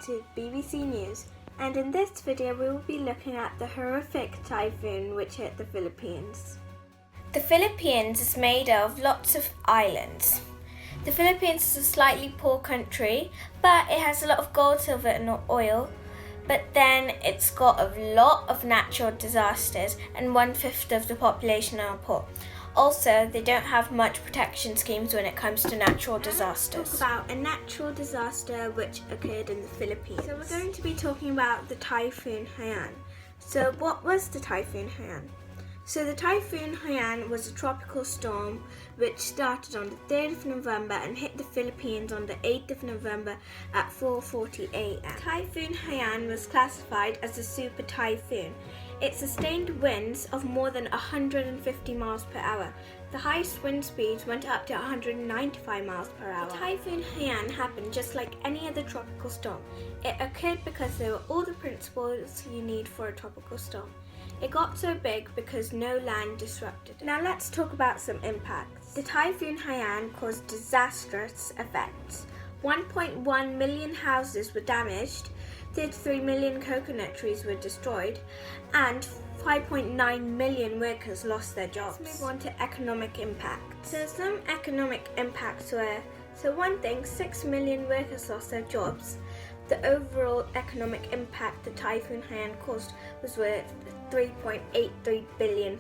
to BBC News, and in this video we will be looking at the horrific typhoon which hit the Philippines. The Philippines is made of lots of islands. The Philippines is a slightly poor country, but it has a lot of gold, silver and oil, but then it's got a lot of natural disasters and 1/5 of the population are poor. Also, they don't have much protection schemes when it comes to natural disasters. Let's talk about a natural disaster which occurred in the Philippines. So we're going to be talking about the Typhoon Haiyan. So what was the Typhoon Haiyan? So the Typhoon Haiyan was a tropical storm which started on the 3rd of November and hit the Philippines on the 8th of November at 4:40 a.m. Typhoon Haiyan was classified as a super typhoon. It sustained winds of more than 150 miles per hour. The highest wind speeds went up to 195 miles per hour. The Typhoon Haiyan happened just like any other tropical storm. It occurred because there were all the principles you need for a tropical storm. It got so big because no land disrupted it. Now let's talk about some impacts. The Typhoon Haiyan caused disastrous effects. 1.1 million houses were damaged, 33 million coconut trees were destroyed, and 5.9 million workers lost their jobs. Let's move on to economic impact. So some economic impacts were, one thing, 6 million workers lost their jobs. The overall economic impact the Typhoon Haiyan caused was worth £3.83 billion.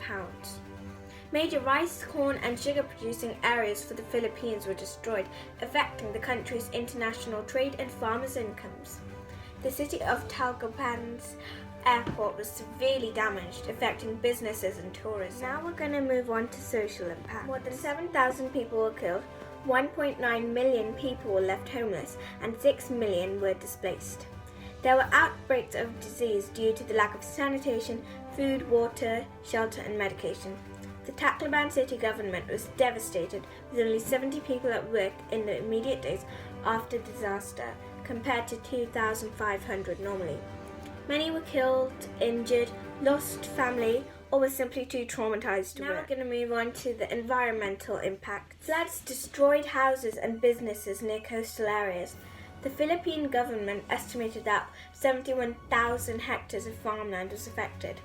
Major rice, corn and sugar producing areas for the Philippines were destroyed, affecting the country's international trade and farmers' incomes. The city of Tacloban's airport was severely damaged, affecting businesses and tourism. Now we're going to move on to social impact. More than 7,000 people were killed, 1.9 million people were left homeless, and 6 million were displaced. There were outbreaks of disease due to the lack of sanitation, food, water, shelter and medication. The Tacloban city government was devastated, with only 70 people at work in the immediate days after disaster, compared to 2,500 normally. Many were killed, injured, lost family, or were simply too traumatized to work. Now we're going to move on to the environmental impact. Floods destroyed houses and businesses near coastal areas. The Philippine government estimated that 71,000 hectares of farmland was affected.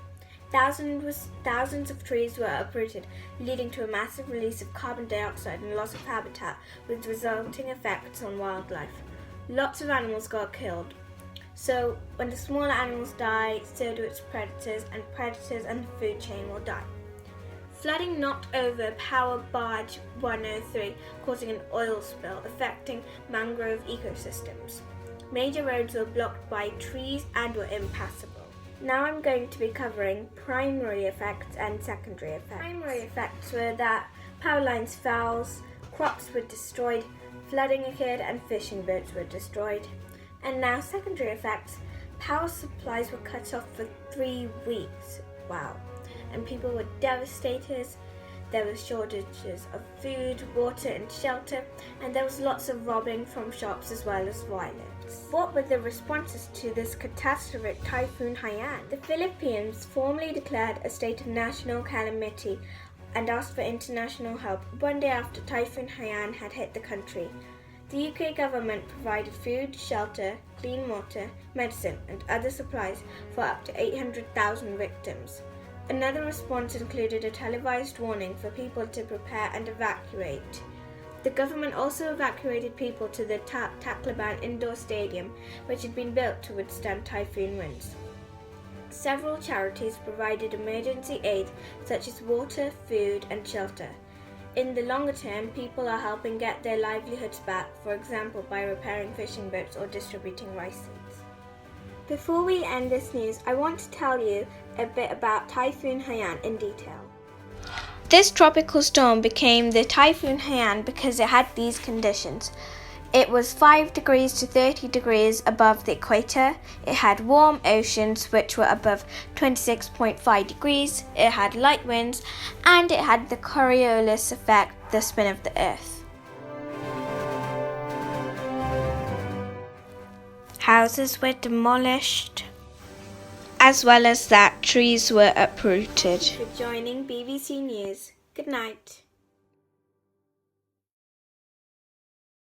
Thousands of trees were uprooted, leading to a massive release of carbon dioxide and loss of habitat, with resulting effects on wildlife. Lots of animals got killed. So when the smaller animals die, so do its predators and the food chain will die. Flooding knocked over Power Barge 103, causing an oil spill, affecting mangrove ecosystems. Major roads were blocked by trees and were impassable. Now I'm going to be covering primary effects and secondary effects. Primary effects were that power lines fell, crops were destroyed, flooding occurred and fishing boats were destroyed. And now secondary effects, power supplies were cut off for 3 weeks. Wow. And people were devastated. There were shortages of food, water and shelter, and there was lots of robbing from shops as well as violence. What were the responses to this catastrophic Typhoon Haiyan? The Philippines formally declared a state of national calamity and asked for international help 1 day after Typhoon Haiyan had hit the country. The UK government provided food, shelter, clean water, medicine and other supplies for up to 800,000 victims. Another response included a televised warning for people to prepare and evacuate. The government also evacuated people to the Tacloban indoor stadium, which had been built to withstand typhoon winds. Several charities provided emergency aid such as water, food and shelter. In the longer term, people are helping get their livelihoods back, for example by repairing fishing boats or distributing rice seeds. Before we end this news, I want to tell you a bit about Typhoon Haiyan in detail. This tropical storm became the Typhoon Haiyan because it had these conditions. It was 5 degrees to 30 degrees above the equator. It had warm oceans which were above 26.5 degrees. It had light winds and it had the Coriolis effect, the spin of the earth. Houses were demolished, as well as that trees were uprooted. Thank you for joining BBC News. Good night.